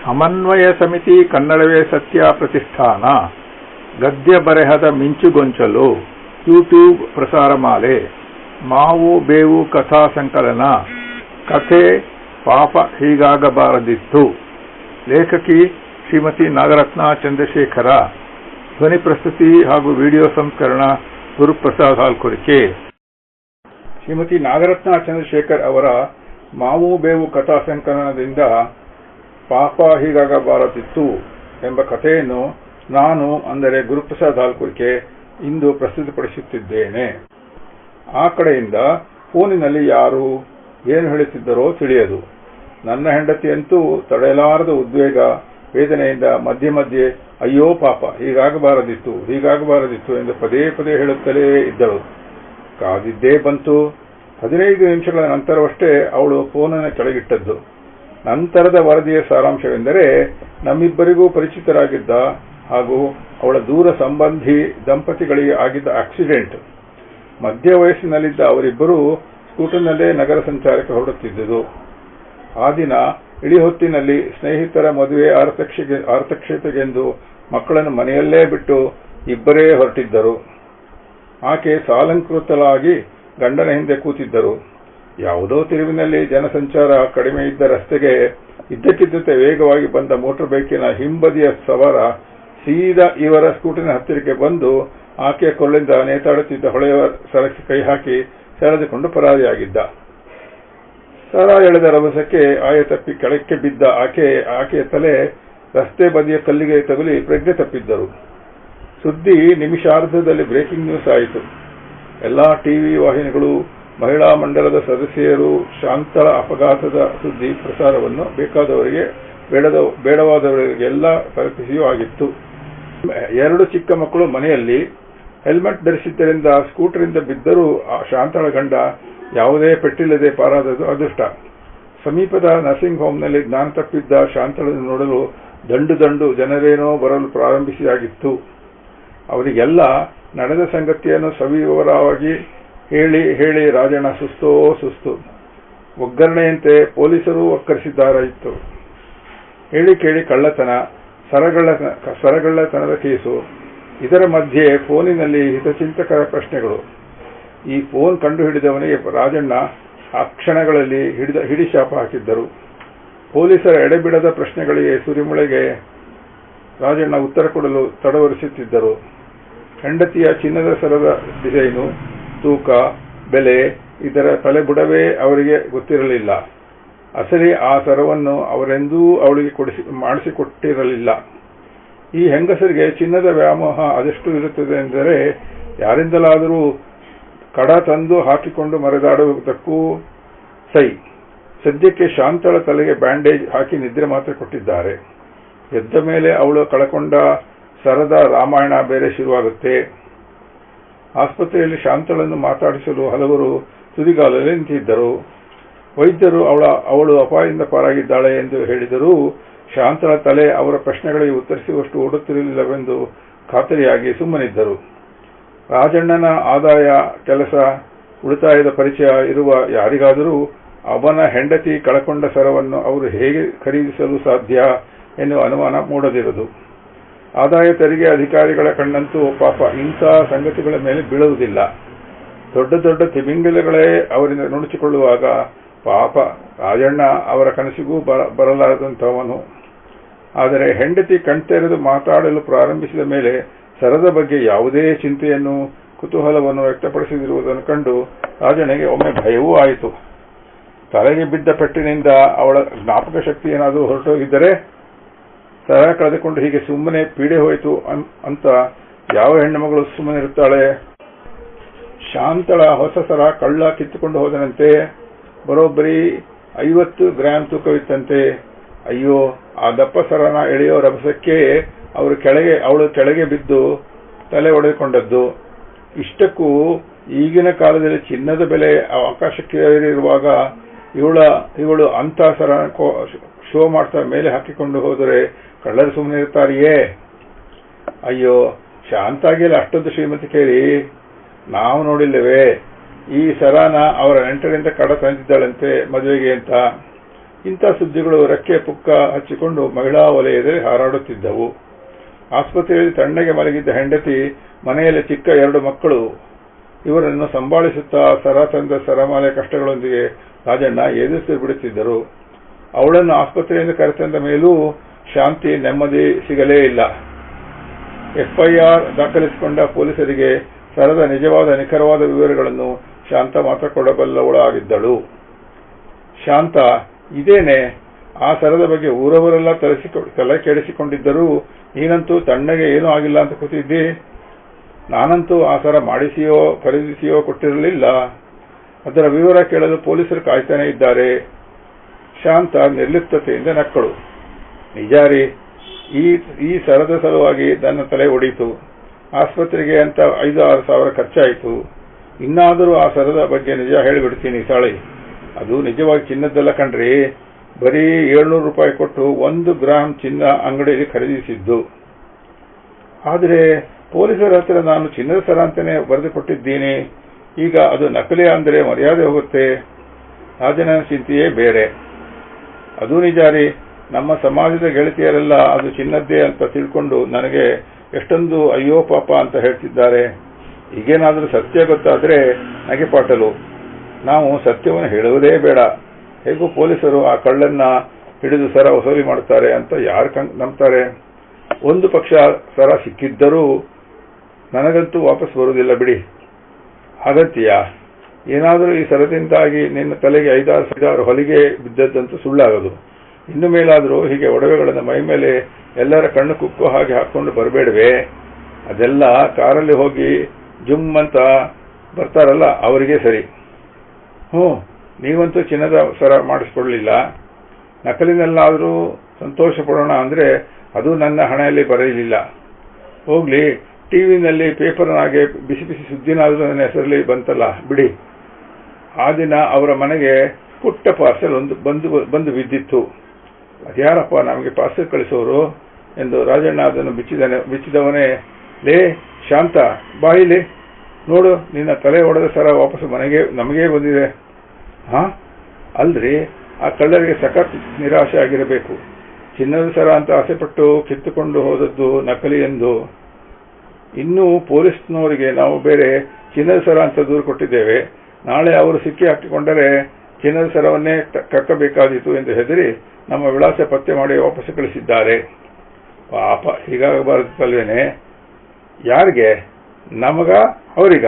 ಸಮನ್ವಯ ಸಮಿತಿ ಕನ್ನಡವೇ ಸತ್ಯ ಪ್ರತಿಷ್ಠಾನ ಗದ್ಯ ಬರೆಹದ ಮಿಂಚುಗೊಂಚಲು ಯೂಟ್ಯೂಬ್ ಪ್ರಸಾರಮಾಲೆ ಮಾವು ಬೇವು ಕಥಾ ಸಂಕಲನ ಕಥೆ ಪಾಪ ಹೀಗಾಗಬಾರದಿತ್ತು. ಲೇಖಕಿ ಶ್ರೀಮತಿ ನಾಗರತ್ನ ಚಂದ್ರಶೇಖರ. ಧ್ವನಿ ಪ್ರಸ್ತುತಿ ಹಾಗೂ ವಿಡಿಯೋ ಸಂಸ್ಕರಣ ಗುರುಪ್ರಸಾದ್ ಹಾಲ್ಕುರಿಕೆ. ಶ್ರೀಮತಿ ನಾಗರತ್ನ ಚಂದ್ರಶೇಖರ್ ಅವರ ಮಾವು ಬೇವು ಕಥಾ ಸಂಕಲನದಿಂದ ಪಾಪ ಹೀಗಾಗಬಾರದಿತ್ತು ಎಂಬ ಕಥೆಯನ್ನು ನಾನು ಅಂದರೆ ಗುರುಪ್ರಸಾದ್ ಹಾಲ್ಕುರಿಕೆ ಇಂದು ಪ್ರಸ್ತುತಪಡಿಸುತ್ತಿದ್ದೇನೆ. ಆ ಕಡೆಯಿಂದ ಫೋನಿನಲ್ಲಿ ಯಾರು ಏನು ಹೇಳುತ್ತಿದ್ದರೋ ತಿಳಿಯದು. ನನ್ನ ಹೆಂಡತಿಯಂತೂ ತಡೆಯಲಾರದ ಉದ್ವೇಗ ವೇದನೆಯಿಂದ ಮಧ್ಯೆ ಮಧ್ಯೆ ಅಯ್ಯೋ ಪಾಪ ಹೀಗಾಗಬಾರದಿತ್ತು ಎಂದು ಪದೇ ಪದೇ ಹೇಳುತ್ತಲೇ ಇದ್ದಳು. ಕಾದಿದ್ದೇ ಬಂತು. 15 ನಿಮಿಷಗಳ ನಂತರವಷ್ಟೇ ಅವಳು ಫೋನನ್ನು ಕೆಳಗಿಟ್ಟದ್ದು. ನಂತರದ ವರದಿಯ ಸಾರಾಂಶವೆಂದರೆ, ನಮ್ಮಿಬ್ಬರಿಗೂ ಪರಿಚಿತರಾಗಿದ್ದ ಹಾಗೂ ಅವಳ ದೂರ ಸಂಬಂಧಿ ದಂಪತಿಗಳಿಗೆ ಆಗಿದ್ದ ಆಕ್ಸಿಡೆಂಟ್. ಮಧ್ಯ ವಯಸ್ಸಿನಲ್ಲಿದ್ದ ಅವರಿಬ್ಬರೂ ಸ್ಕೂಟರ್ನಲ್ಲೇ ನಗರ ಸಂಚಾರಕ್ಕೆ ಹೊರಡುತ್ತಿದ್ದುದು. ಆ ದಿನ ಇಳಿ ಹೊತ್ತಿನಲ್ಲಿ ಸ್ನೇಹಿತರ ಮದುವೆ ಆರತಕ್ಷತೆಗೆಂದು ಮಕ್ಕಳನ್ನು ಮನೆಯಲ್ಲೇ ಬಿಟ್ಟು ಇಬ್ಬರೇ ಹೊರಟಿದ್ದರು. ಆಕೆ ಸಾಲಂಕೃತಳಾಗಿ ಗಂಡನ ಹಿಂದೆ ಕೂತಿದ್ದರು. ಯಾವುದೋ ತಿರುವಿನಲ್ಲಿ ಜನಸಂಚಾರ ಕಡಿಮೆ ಇದ್ದ ರಸ್ತೆಗೆ ಇದ್ದಕ್ಕಿದ್ದಂತೆ ವೇಗವಾಗಿ ಬಂದ ಮೋಟಾರ್ ಬೈಕಿನ ಹಿಂಬದಿಯ ಸವಾರ ಸೀದಾ ಇವರ ಸ್ಕೂಟಿನ ಹತ್ತಿರಕ್ಕೆ ಬಂದು ಆಕೆಯ ಕೊಳ್ಳಿಂದ ನೇತಾಡುತ್ತಿದ್ದ ಹೊಳೆಯ ಸರಕ್ಕೆ ಕೈ ಹಾಕಿ ಸೆಳೆದುಕೊಂಡು ಪರಾರಿಯಾಗಿದ್ದ. ಸರ ಎಳೆದ ರಭಸಕ್ಕೆ ಆಯ ತಪ್ಪಿ ಕೆಳಕ್ಕೆ ಬಿದ್ದ ಆಕೆಯ ತಲೆ ರಸ್ತೆ ಬದಿಯ ಕಲ್ಲಿಗೆ ತಗುಲಿ ಪ್ರಜ್ಞೆ ತಪ್ಪಿದ್ದರು. ಸುದ್ದಿ ನಿಮಿಷಾರ್ಧದಲ್ಲಿ ಬ್ರೇಕಿಂಗ್ ನ್ಯೂಸ್ ಆಯಿತು. ಎಲ್ಲಾ ಟಿವಿ ವಾಹಿನಿಗಳು ಮಹಿಳಾ ಮಂಡಲದ ಸದಸ್ಯರು ಶಾಂತಳ ಅಪಘಾತದ ಸುದ್ದಿ ಪ್ರಸಾರವನ್ನು ಬೇಕಾದವರಿಗೆ ಬೇಡವಾದವರಿಗೆಲ್ಲ ತಲುಪಿಸಿಯೂ ಆಗಿತ್ತು. 2 ಚಿಕ್ಕ ಮಕ್ಕಳು ಮನೆಯಲ್ಲಿ. ಹೆಲ್ಮೆಟ್ ಧರಿಸಿದ್ದರಿಂದ ಸ್ಕೂಟರಿಂದ ಬಿದ್ದರೂ ಶಾಂತಳ ಗಂಡ ಯಾವುದೇ ಪೆಟ್ಟಿಲ್ಲದೆ ಪಾರಾದದು ಅದೃಷ್ಟ. ಸಮೀಪದ ನರ್ಸಿಂಗ್ ಹೋಂನಲ್ಲಿ ಜ್ಞಾನ ತಪ್ಪಿದ್ದ ಶಾಂತಳನ್ನು ನೋಡಲು ದಂಡು ಜನರೇನೋ ಬರಲು ಪ್ರಾರಂಭಿಸಿಯಾಗಿತ್ತು. ಅವರಿಗೆಲ್ಲ ನಡೆದ ಸಂಗತಿಯನ್ನು ಸವಿವರವಾಗಿ ಹೇಳಿ ರಾಜಣ್ಣ ಸುಸ್ತು. ಒಗ್ಗರಣೆಯಂತೆ ಪೊಲೀಸರು ಒಕ್ಕರಿಸಿದ್ದಾರಾಯಿತು. ಹೇಳಿ ಕೇಳಿ ಕಳ್ಳತನ, ಸರಗಳ್ಳತನದ ಕೇಸು. ಇದರ ಮಧ್ಯೆ ಫೋನಿನಲ್ಲಿ ಹಿತಚಿಂತಕರ ಪ್ರಶ್ನೆಗಳು. ಈ ಫೋನ್ ಕಂಡುಹಿಡಿದವನಿಗೆ ರಾಜಣ್ಣ ಆ ಕ್ಷಣಗಳಲ್ಲಿ ಹಿಡಿಶಾಪ ಹಾಕಿದ್ದರು. ಪೊಲೀಸರ ಎಡೆಬಿಡದ ಪ್ರಶ್ನೆಗಳಿಗೆ ಸುರಿಮಳೆಗೆ ರಾಜಣ್ಣ ಉತ್ತರ ಕೊಡಲು ತಡವರಿಸುತ್ತಿದ್ದರು. ಹೆಂಡತಿಯ ಚಿನ್ನದ ಸರದ ಡಿಸೈನು, ತೂಕ, ಬೆಲೆ ಇದರ ತಲೆಬುಡವೇ ಅವರಿಗೆ ಗೊತ್ತಿರಲಿಲ್ಲ. ಅಸಲಿ ಆ ಸರವನ್ನು ಅವರೆಂದೂ ಅವಳಿಗೆ ಮಾಡಿಸಿಕೊಟ್ಟಿರಲಿಲ್ಲ. ಈ ಹೆಂಗಸರಿಗೆ ಚಿನ್ನದ ವ್ಯಾಮೋಹ ಅದೆಷ್ಟು ಇರುತ್ತದೆ ಎಂದರೆ, ಯಾರಿಂದಲಾದರೂ ಕಡ ತಂದು ಹಾಕಿಕೊಂಡು ಮರೆದಾಡುವುದಕ್ಕೂ ಸೈ. ಸದ್ಯಕ್ಕೆ ಶಾಂತಳ ತಲೆಗೆ ಬ್ಯಾಂಡೇಜ್ ಹಾಕಿ ನಿದ್ರೆ ಮಾತ್ರ ಕೊಟ್ಟಿದ್ದಾರೆ. ಎದ್ದ ಮೇಲೆ ಅವಳು ಕಳಕೊಂಡ ಸರದ ರಾಮಾಯಣ ಬೇರೆ ಶುರುವಾಗುತ್ತೆ. ಆಸ್ಪತ್ರೆಯಲ್ಲಿ ಶಾಂತಳನ್ನು ಮಾತಾಡಿಸಲು ಹಲವರು ತುದಿಗಾಲಲ್ಲಿ ನಿಂತಿದ್ದರು. ವೈದ್ಯರು ಅವಳು ಅಪಾಯದಿಂದ ಪಾರಾಗಿದ್ದಾಳೆ ಎಂದು ಹೇಳಿದರೂ ಶಾಂತಳ ತಲೆ ಅವರ ಪ್ರಶ್ನೆಗಳಿಗೆ ಉತ್ತರಿಸುವಷ್ಟು ಓಡುತ್ತಿರಲಿಲ್ಲವೆಂದು ಖಾತರಿಯಾಗಿ ಸುಮ್ಮನಿದ್ದರು. ರಾಜಣ್ಣನ ಆದಾಯ, ಕೆಲಸ, ಉಳಿತಾಯದ ಪರಿಚಯ ಇರುವ ಯಾರಿಗಾದರೂ ಅವನ ಹೆಂಡತಿ ಕಳಕೊಂಡ ಸರವನ್ನು ಅವರು ಹೇಗೆ ಖರೀದಿಸಲು ಸಾಧ್ಯ ಎನ್ನುವ ಅನುಮಾನ ಮೂಡದಿರದು. ಆದಾಯ ತೆರಿಗೆ ಅಧಿಕಾರಿಗಳ ಕಣ್ಣಂತೂ ಪಾಪ ಇಂಥ ಸಂಗತಿಗಳ ಮೇಲೆ ಬೀಳುವುದಿಲ್ಲ. ದೊಡ್ಡ ತಿಮಿಂಗಲಗಳೇ ಅವರಿಂದ ನುಣುಚಿಕೊಳ್ಳುವಾಗ ಪಾಪ ರಾಜಣ್ಣ ಅವರ ಕನಸಿಗೂ ಬರಲಾರದಂಥವನು. ಆದರೆ ಹೆಂಡತಿ ಕಣ್ತೆರೆದು ಮಾತಾಡಲು ಪ್ರಾರಂಭಿಸಿದ ಮೇಲೆ ಸರದ ಬಗ್ಗೆ ಯಾವುದೇ ಚಿಂತೆಯನ್ನು, ಕುತೂಹಲವನ್ನು ವ್ಯಕ್ತಪಡಿಸದಿರುವುದನ್ನು ಕಂಡು ರಾಜಣ್ಣಗೆ ಒಮ್ಮೆ ಭಯವೂ ಆಯಿತು. ತಲೆಗೆ ಬಿದ್ದ ಪೆಟ್ಟಿನಿಂದ ಅವಳ ಜ್ಞಾಪಕ ಶಕ್ತಿ ಏನಾದರೂ ಹೊರಟೋಗಿದ್ದರೆ, ಸರ ಕಳೆದುಕೊಂಡು ಹೀಗೆ ಸುಮ್ಮನೆ ಪೀಡೆ ಹೋಯಿತು ಅಂತ ಯಾವ ಹೆಣ್ಣುಮಗಳು ಸುಮ್ಮನಿರುತ್ತಾಳೆ? ಶಾಂತಳ ಹೊಸ ಸರ ಕಳ್ಳ ಕಿತ್ತುಕೊಂಡು ಹೋದನಂತೆ. ಬರೋಬ್ಬರಿ 50 ಗ್ರಾಂ ತೂಕವಿತ್ತಂತೆ. ಅಯ್ಯೋ, ಆ ದಪ್ಪ ಸರನ ಎಳೆಯೋ ರಭಸಕ್ಕೆ ಅವಳು ಕೆಳಗೆ ಬಿದ್ದು ತಲೆ ಒಡೆದುಕೊಂಡದ್ದು. ಇಷ್ಟಕ್ಕೂ ಈಗಿನ ಕಾಲದಲ್ಲಿ ಚಿನ್ನದ ಬೆಲೆ ಆಕಾಶಕ್ಕೇರಿರುವಾಗ ಇವಳು ಅಂಥ ಸರ ಶೋ ಮಾಡ್ತಾ ಮೇಲೆ ಹಾಕಿಕೊಂಡು ಹೋದರೆ ಕಳ್ಳರು ಸುಮ್ಮನೆ ಇರ್ತಾರಿಯೇ? ಅಯ್ಯೋ, ಶಾಂತಾಗಿಲ್ಲ ಅಷ್ಟೊಂದು ಶ್ರೀಮಂತಿಕೆರಿ. ನಾವು ನೋಡಿಲ್ಲವೇ? ಈ ಸರಾನ ಅವರ ನೆಂಟರಿಂದ ಕಡ ತಂದಿದ್ದಾಳಂತೆ ಮದುವೆಗೆ ಅಂತ. ಇಂಥ ಸುದ್ದಿಗಳು ರೆಕ್ಕೆ ಪುಕ್ಕ ಹಚ್ಚಿಕೊಂಡು ಮಹಿಳಾ ವಲಯದಲ್ಲಿ ಹಾರಾಡುತ್ತಿದ್ದವು. ಆಸ್ಪತ್ರೆಯಲ್ಲಿ ತಣ್ಣಗೆ ಮಲಗಿದ್ದ ಹೆಂಡತಿ, ಮನೆಯಲ್ಲಿ ಚಿಕ್ಕ 2 ಮಕ್ಕಳು ಇವರನ್ನು ಸಂಭಾಳಿಸುತ್ತಾ ಸರಾಸಂದ ಸರಮಾಲೆ ಕಷ್ಟಗಳೊಂದಿಗೆ ರಾಜಣ್ಣ ಎದುರಿಸಿ ಬಿಡುತ್ತಿದ್ದರು. ಅವಳನ್ನು ಆಸ್ಪತ್ರೆಯಿಂದ ಕರೆತಂದ ಮೇಲೂ ಶಾಂತಿ ನೆಮ್ಮದಿ ಸಿಗಲೇ ಇಲ್ಲ. ಎಫ್ಐಆರ್ ದಾಖಲಿಸಿಕೊಂಡ ಪೊಲೀಸರಿಗೆ ಸರದ ನಿಜವಾದ ನಿಖರವಾದ ವಿವರಗಳನ್ನು ಶಾಂತ ಮಾತ್ರ ಕೊಡಬಲ್ಲವಳಾಗಿದ್ದಳು. ಶಾಂತ, ಇದೇನೆ ಆ ಸರದ ಬಗ್ಗೆ ಊರವರೆಲ್ಲ ತಲೆ ಕೆಡಿಸಿಕೊಂಡಿದ್ದರೂ ನೀನಂತೂ ತಣ್ಣಗೆ ಏನೂ ಆಗಿಲ್ಲ ಅಂತ ಕೂತಿದ್ದಿ. ನಾನಂತೂ ಆ ಸರ ಮಾಡಿಸಿಯೋ ಖರೀದಿಸಿಯೋ ಕೊಟ್ಟಿರಲಿಲ್ಲ. ಅದರ ವಿವರ ಕೇಳಲು ಪೊಲೀಸರು ಕಾಯ್ತಾನೆ ಇದ್ದಾರೆ. ಶಾಂತ ನಿರ್ಲಿಪ್ತತೆಯಿಂದ ನಕ್ಕಳು. ನಿಜಾರಿ, ಈ ಸರದ ಸಲುವಾಗಿ ನನ್ನ ತಲೆ ಒಡೀತು. ಆಸ್ಪತ್ರೆಗೆ ಅಂತ 5-6 ಸಾವಿರ ಖರ್ಚಾಯಿತು. ಇನ್ನಾದರೂ ಆ ಸರದ ಬಗ್ಗೆ ನಿಜ ಹೇಳಿಬಿಡ್ತೀನಿ ತಾಳಿ. ಅದು ನಿಜವಾಗಿ ಚಿನ್ನದ್ದಲ್ಲ ಕಣ್ರಿ. ಬರೀ 700 ರೂಪಾಯಿ ಕೊಟ್ಟು 1 ಗ್ರಾಂ ಚಿನ್ನ ಅಂಗಡಿಯಲ್ಲಿ ಖರೀದಿಸಿದ್ದು. ಆದರೆ ಪೊಲೀಸರ ಹತ್ರ ನಾನು ಚಿನ್ನದ ಸರ ಅಂತಾನೆ ಬರೆದು ಕೊಟ್ಟಿದ್ದೀನಿ. ಈಗ ಅದು ನಕಲಿ ಅಂದರೆ ಮರ್ಯಾದೆ ಹೋಗುತ್ತೆ. ರಾಜನ ಚಿಂತೆಯೇ ಬೇರೆ. ಅದು ನಿಜಾರಿ, ನಮ್ಮ ಸಮಾಜದ ಗೆಳತಿಯರೆಲ್ಲ ಅದು ಚಿನ್ನದ್ದೇ ಅಂತ ತಿಳ್ಕೊಂಡು ನನಗೆ ಎಷ್ಟೊಂದು ಅಯ್ಯೋ ಪಾಪ ಅಂತ ಹೇಳ್ತಿದ್ದಾರೆ. ಈಗೇನಾದರೂ ಸತ್ಯ ಗೊತ್ತಾದ್ರೆ ನಗೆಪಾಟಲು. ನಾವು ಸತ್ಯವನ್ನು ಹೇಳುವುದೇ ಬೇಡ. ಹೇಗೂ ಪೊಲೀಸರು ಆ ಕಳ್ಳನ್ನ ಹಿಡಿದು ಸರ ವಸೂಲಿ ಮಾಡುತ್ತಾರೆ ಅಂತ ಯಾರು ನಂಬ್ತಾರೆ? ಒಂದು ಪಕ್ಷ ಸರ ಸಿಕ್ಕಿದ್ದರೂ ನನಗಂತೂ ವಾಪಸ್ ಬರುವುದಿಲ್ಲ ಬಿಡಿ. ಹಾಗಂತೀಯ? ಏನಾದರೂ ಈ ಸರದಿಂದಾಗಿ ನಿನ್ನ ತಲೆಗೆ 5-6 ಹೊಲಿಗೆ ಬಿದ್ದದ್ದಂತೂ ಸುಳ್ಳಾಗದು. ಇನ್ನು ಮೇಲಾದರೂ ಹೀಗೆ ಒಡವೆಗಳನ್ನು ಮೈ ಮೇಲೆ ಎಲ್ಲರ ಕಣ್ಣು ಕುಕ್ಕೋ ಹಾಗೆ ಹಾಕೊಂಡು ಬರಬೇಡವೇ? ಅದೆಲ್ಲ ಕಾರಲ್ಲಿ ಹೋಗಿ ಜುಮ್ ಅಂತ ಬರ್ತಾರಲ್ಲ, ಅವರಿಗೆ ಸರಿ. ನೀವಂತೂ ಚಿನ್ನದ ಸರ ಮಾಡಿಸ್ಕೊಡ್ಲಿಲ್ಲ. ನಕಲಿನಲ್ಲಾದರೂ ಸಂತೋಷ ಪಡೋಣ ಅಂದ್ರೆ ಅದು ನನ್ನ ಹಣೆಯಲ್ಲಿ ಬರಲಿಲ್ಲ. ಹೋಗ್ಲಿ, ಟಿವಿನಲ್ಲಿ ಪೇಪರ್ನಾಗೆ ಬಿಸಿ ಬಿಸಿ ಸುದ್ದಿನಾದರೂ ನನ್ನ ಹೆಸರಲ್ಲಿ ಬಂತಲ್ಲ ಬಿಡಿ. ಆ ದಿನ ಅವರ ಮನೆಗೆ ಪುಟ್ಟ ಪಾರ್ಸೆಲ್ ಒಂದು ಬಂದು ಬಿದ್ದಿತ್ತು. ಅದ್ಯಾರಪ್ಪ ನಮಗೆ ಪಾರ್ಸೆಲ್ ಕಳಿಸೋರು ಎಂದು ರಾಜಣ್ಣ ಅದನ್ನು ಬಿಚ್ಚಿದವನೇ, ಲೇ ಶಾಂತ, ಬಾಯಿಲಿ ನೋಡು, ನಿನ್ನ ತಲೆ ಹೊಡೆದ ಸರ ವಾಪಸ್ ನಮಗೇ ಬಂದಿದೆ. ಅಲ್ರಿ, ಆ ಕಳ್ಳರಿಗೆ ಸಖತ್ ನಿರಾಶೆ ಆಗಿರಬೇಕು. ಚಿನ್ನದ ಸರ ಅಂತ ಆಸೆಪಟ್ಟು ಕಿತ್ತುಕೊಂಡು ಹೋದದ್ದು ನಕಲಿ ಎಂದು. ಇನ್ನೂ ಪೊಲೀಸ್ನವರಿಗೆ ನಾವು ಬೇರೆ ಚಿನ್ನದ ಸರ ಅಂತ ದೂರು ಕೊಟ್ಟಿದ್ದೇವೆ. ನಾಳೆ ಅವರು ಸಿಕ್ಕಿ ಹಾಕಿಕೊಂಡರೆ ಚಿನ್ನದ ಸರವನ್ನೇ ಕಕ್ಕಬೇಕಾದೀತು ಎಂದು ಹೆದರಿ ನಮ್ಮ ವಿಳಾಸ ಪತ್ತೆ ಮಾಡಿ ವಾಪಸ್ ಕಳಿಸಿದ್ದಾರೆ. ಪಾಪ, ಹೀಗಾಗಬಾರದಿತ್ತಲ್ವೇನೆ? ಯಾರಿಗೆ? ನಮಗ ಅವರಿಗ?